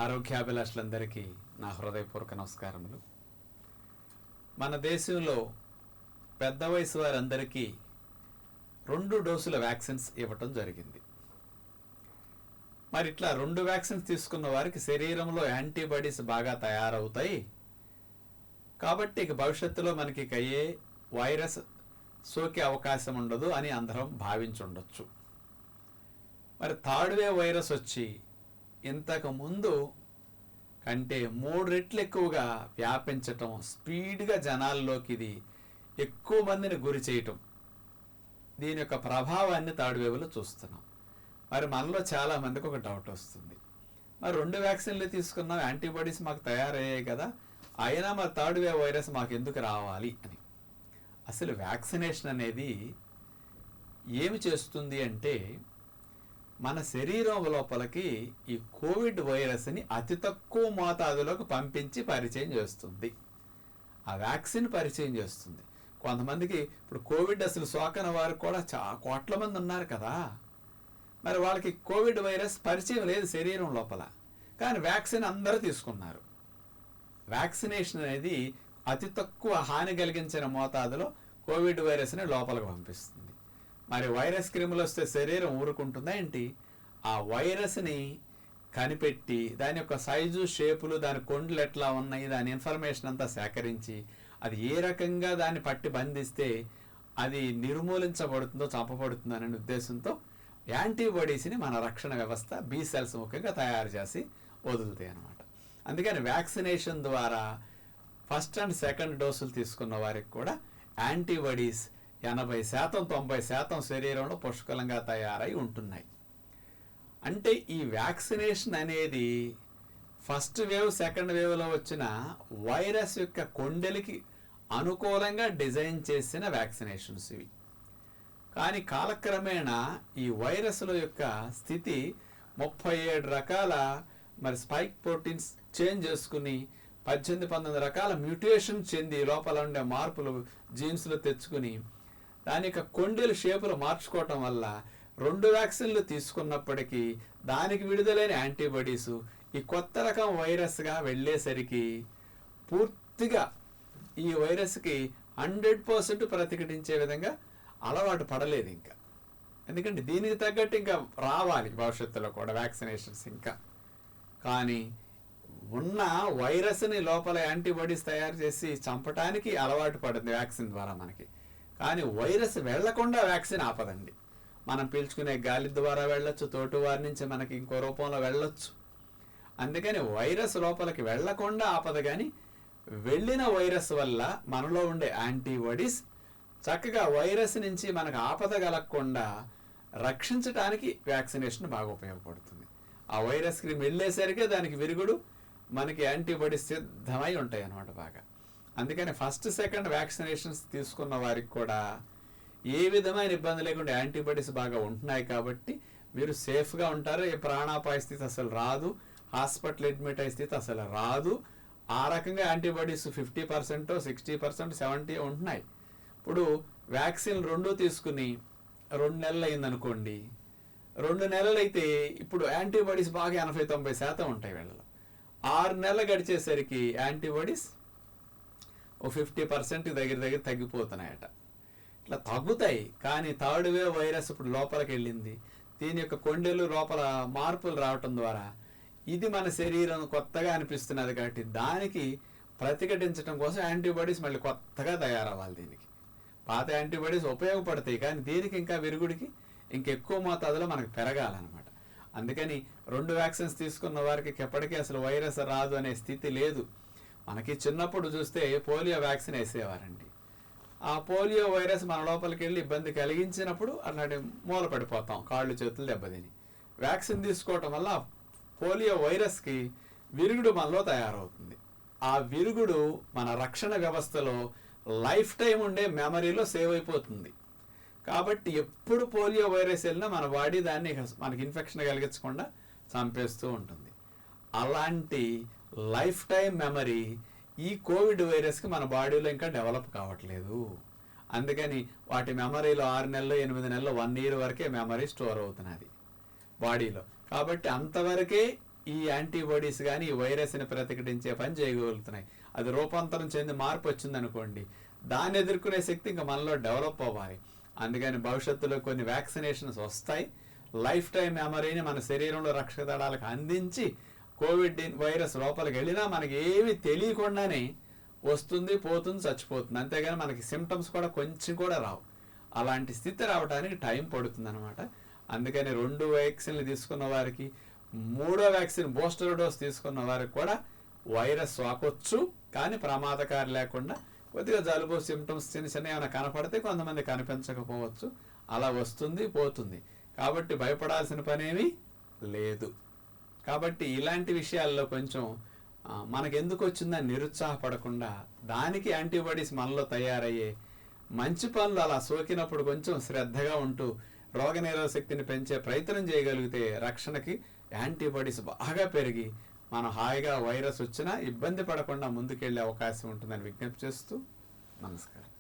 ఆరోగ్యాభిలాషులందరికీ నా హృదయపూర్వక నమస్కారములు. మన దేశంలో పెద్ద వయసు వారందరికీ 2 డోసుల వ్యాక్సిన్స్ ఇవ్వటం జరిగింది. మరి ఇట్లా 2 వ్యాక్సిన్స్ తీసుకున్న వారికి శరీరంలో యాంటీబాడీస్ బాగా తయారవుతాయి కాబట్టి ఇక భవిష్యత్తులో మనకి ఏ వైరస్ సోకే అవకాశం ఉండదు అని అందరం భావించుండొచ్చు. మరి థర్డ్ వేవ్ వైరస్ వచ్చి ఇంతకు ముందు కంటే 3 రెట్లు ఎక్కువగా వ్యాపించటం, స్పీడ్గా జనాల్లోకి ఇది ఎక్కువ మందిని గురి చేయటం, దీని యొక్క ప్రభావాన్ని థర్డ్ వేవ్లో చూస్తున్నాం. మరి మనలో చాలా మందికి ఒక డౌట్ వస్తుంది, మరి 2 వ్యాక్సిన్లు తీసుకున్నాం, యాంటీబాడీస్ మాకు తయారయ్యాయి కదా, అయినా మరి థర్డ్ వేవ్ వైరస్ మాకు ఎందుకు రావాలి అని. అసలు వ్యాక్సినేషన్ అనేది ఏమి చేస్తుంది అంటే మన శరీరం లోపలికి ఈ కోవిడ్ వైరస్ని అతి తక్కువ మోతాదులోకి పంపించి పరిచయం చేస్తుంది. ఆ వ్యాక్సిన్ పరిచయం చేస్తుంది. కొంతమందికి ఇప్పుడు కోవిడ్ అసలు సోకన వారు కూడా కోట్ల మంది ఉన్నారు కదా, మరి వాళ్ళకి కోవిడ్ వైరస్ పరిచయం లేదు శరీరం లోపల, కానీ వ్యాక్సిన్ అందరూ తీసుకున్నారు. వ్యాక్సినేషన్ అనేది అతి తక్కువ హాని కలిగించిన మోతాదులో కోవిడ్ వైరస్ని లోపలికి పంపిస్తుంది. మరి వైరస్ క్రిములు వస్తే శరీరం ఊరుకుంటుందా ఏంటి? ఆ వైరస్ని కనిపెట్టి దాని యొక్క సైజు, షేపులు, దాని కొండలు ఎట్లా ఉన్నాయి, దాని ఇన్ఫర్మేషన్ అంతా సేకరించి అది ఏ రకంగా దాన్ని పట్టి బంధిస్తే అది నిర్మూలించబడుతుందో, చంపబడుతుందో అనే ఉద్దేశంతో యాంటీబాడీస్ని మన రక్షణ వ్యవస్థ బి సెల్స్ ముఖ్యంగా తయారు చేసి వదులుతాయి అన్నమాట. అందుకని వ్యాక్సినేషన్ ద్వారా ఫస్ట్ అండ్ సెకండ్ డోసులు తీసుకున్న వారికి కూడా యాంటీబాడీస్ 80%, 90% శరీరంలో పుష్కలంగా తయారై ఉంటున్నాయి. అంటే ఈ వ్యాక్సినేషన్ అనేది ఫస్ట్ వేవ్, సెకండ్ వేవ్లో వచ్చిన వైరస్ యొక్క కొండెలకి అనుకూలంగా డిజైన్ చేసిన వ్యాక్సినేషన్స్ ఇవి. కానీ కాలక్రమేణా ఈ వైరస్ల యొక్క స్థితి 37 రకాల మరి స్పైక్ ప్రోటీన్స్ చేంజ్ చేసుకుని 18-19 రకాల మ్యూటేషన్ చెంది లోపల ఉండే మార్పులు జీన్స్లో తెచ్చుకుని దాని యొక్క కొండెల షేపులు మార్చుకోవటం వల్ల 2 వ్యాక్సిన్లు తీసుకున్నప్పటికీ దానికి విడుదలైన యాంటీబాడీసు ఈ కొత్త రకం వైరస్గా వెళ్ళేసరికి పూర్తిగా ఈ వైరస్కి 100% ప్రతిఘటించే విధంగా అలవాటు పడలేదు ఇంకా. ఎందుకంటే దీనికి తగ్గట్టు ఇంకా రావాలి భవిష్యత్తులో కూడా వ్యాక్సినేషన్స్ ఇంకా. కానీ ఉన్న వైరస్ని లోపల యాంటీబాడీస్ తయారు చేసి చంపటానికి అలవాటు పడింది వ్యాక్సిన్ ద్వారా మనకి. కానీ వైరస్ వెళ్లకుండా వ్యాక్సిన్ ఆపదండి. మనం పీల్చుకునే గాలి ద్వారా వెళ్ళొచ్చు, తోటి వారి నుంచి మనకి ఇంకో రూపంలో వెళ్ళొచ్చు. అందుకని వైరస్ లోపలికి వెళ్లకుండా ఆపద, కానీ వెళ్ళిన వైరస్ వల్ల మనలో ఉండే యాంటీబాడీస్ చక్కగా వైరస్ నుంచి మనకు ఆపద కలగకుండా రక్షించడానికి వ్యాక్సినేషన్ బాగా ఉపయోగపడుతుంది. ఆ వైరస్ క్రిమి వెళ్ళేసరికి దానికి విరుగుడు మనకి యాంటీబాడీస్ సిద్ధమై ఉంటాయి అన్నమాట బాగా. అందుకని ఫస్ట్, సెకండ్ వ్యాక్సినేషన్స్ తీసుకున్న వారికి కూడా ఏ విధమైన ఇబ్బంది లేకుండా యాంటీబాడీస్ బాగా ఉంటున్నాయి కాబట్టి మీరు సేఫ్గా ఉంటారు. ఏ ప్రాణాపాయ స్థితి అసలు రాదు, హాస్పిటల్ అడ్మిట్ అయ్యే స్థితి అసలు రాదు. ఆ రకంగా యాంటీబాడీస్ 50%, 60%, 70% ఉంటున్నాయి. ఇప్పుడు వ్యాక్సిన్ 2 తీసుకుని 2 నెలలు అయిందనుకోండి, 2 నెలలు అయితే ఇప్పుడు యాంటీబాడీస్ బాగా 80-90% ఉంటాయి వీళ్ళలో. 6 నెలలు గడిచేసరికి యాంటీబాడీస్ 50% దగ్గర తగ్గిపోతున్నాయట. ఇట్లా తగ్గుతాయి. కానీ థర్డ్ వేవ్ వైరస్ ఇప్పుడు లోపలికి వెళ్ళింది. దీని యొక్క కొండెలు లోపల మార్పులు రావటం ద్వారా ఇది మన శరీరం కొత్తగా అనిపిస్తున్నది కాబట్టి దానికి ప్రతిఘటించడం కోసం యాంటీబాడీస్ మళ్ళీ కొత్తగా తయారవ్వాలి. దీనికి పాత యాంటీబాడీస్ ఉపయోగపడతాయి, కానీ దీనికి ఇంకా విరుగుడికి ఇంకెక్కువ మోతాదులో మనకు పెరగాలన్నమాట. అందుకని 2 వ్యాక్సిన్స్ తీసుకున్న వారికి ఎప్పటికీ అసలు వైరస్ రాదు అనే స్థితి లేదు. మనకి చిన్నప్పుడు చూస్తే పోలియో వ్యాక్సిన్ వేసేవారండి. ఆ పోలియో వైరస్ మన లోపలికి వెళ్ళి ఇబ్బంది కలిగించినప్పుడు అలాంటి మూల పడిపోతాం, కాళ్ళు చేతులు దెబ్బతిని. వ్యాక్సిన్ తీసుకోవటం వల్ల పోలియో వైరస్కి విరుగుడు మనలో తయారవుతుంది. ఆ విరుగుడు మన రక్షణ వ్యవస్థలో లైఫ్ టైం ఉండే మెమరీలో సేవ్ అయిపోతుంది. కాబట్టి ఎప్పుడు పోలియో వైరస్ వెళ్ళినా మన బాడీ దాన్ని మనకి ఇన్ఫెక్షన్ కలిగించకుండా చంపేస్తూ ఉంటుంది. అలాంటి లైఫ్ టైం మెమరీ ఈ కోవిడ్ వైరస్కి మన బాడీలో ఇంకా డెవలప్ కావట్లేదు. అందుకని వాటి మెమరీలో 6 నెలలు, 8 నెలలు, 1 year వరకే మెమరీ స్టోర్ అవుతున్నది బాడీలో. కాబట్టి అంతవరకే ఈ యాంటీబాడీస్ కానీ ఈ వైరస్ని ప్రతిఘటించే పని చేయగలుగుతున్నాయి. అది రూపాంతరం చెంది మార్పు వచ్చిందనుకోండి, దాన్ని ఎదుర్కొనే శక్తి ఇంకా మనలో డెవలప్ అవ్వాలి. అందుకని భవిష్యత్తులో కొన్ని వ్యాక్సినేషన్స్ వస్తాయి. లైఫ్ టైం మెమరీని మన శరీరంలో రక్షక దళాలకు అందించి కోవిడ్ వైరస్ లోపలికి వెళ్ళినా మనకి ఏమీ తెలియకుండానే వస్తుంది, పోతుంది, చచ్చిపోతుంది. అంతేగాని మనకి సిమ్టమ్స్ కూడా కొంచెం కూడా రావు. అలాంటి స్థితి రావడానికి టైం పడుతుంది అనమాట. అందుకని 2 వ్యాక్సిన్లు తీసుకున్న వారికి, 3వ వ్యాక్సిన్ బూస్టర్ డోస్ తీసుకున్న వారికి కూడా వైరస్ సోకొచ్చు. కానీ ప్రమాదకారి లేకుండా కొద్దిగా జలుబు సిమ్టమ్స్ చిన్న ఏమైనా కనపడితే కొంతమంది కనిపించకపోవచ్చు. అలా వస్తుంది, పోతుంది. కాబట్టి భయపడాల్సిన పనేమీ లేదు. కాబట్టి ఇలాంటి విషయాల్లో కొంచెం మనకెందుకు వచ్చిందని నిరుత్సాహపడకుండా, దానికి యాంటీబాడీస్ మనలో తయారయ్యే మంచి పనులు అలా సోకినప్పుడు కొంచెం శ్రద్ధగా ఉంటూ రోగనిరోధక శక్తిని పెంచే ప్రయత్నం చేయగలిగితే రక్షణకి యాంటీబాడీస్ బాగా పెరిగి మనం హాయిగా వైరస్ వచ్చినా ఇబ్బంది పడకుండా ముందుకెళ్లే అవకాశం ఉంటుందని విజ్ఞప్తి చేస్తూ నమస్కారం.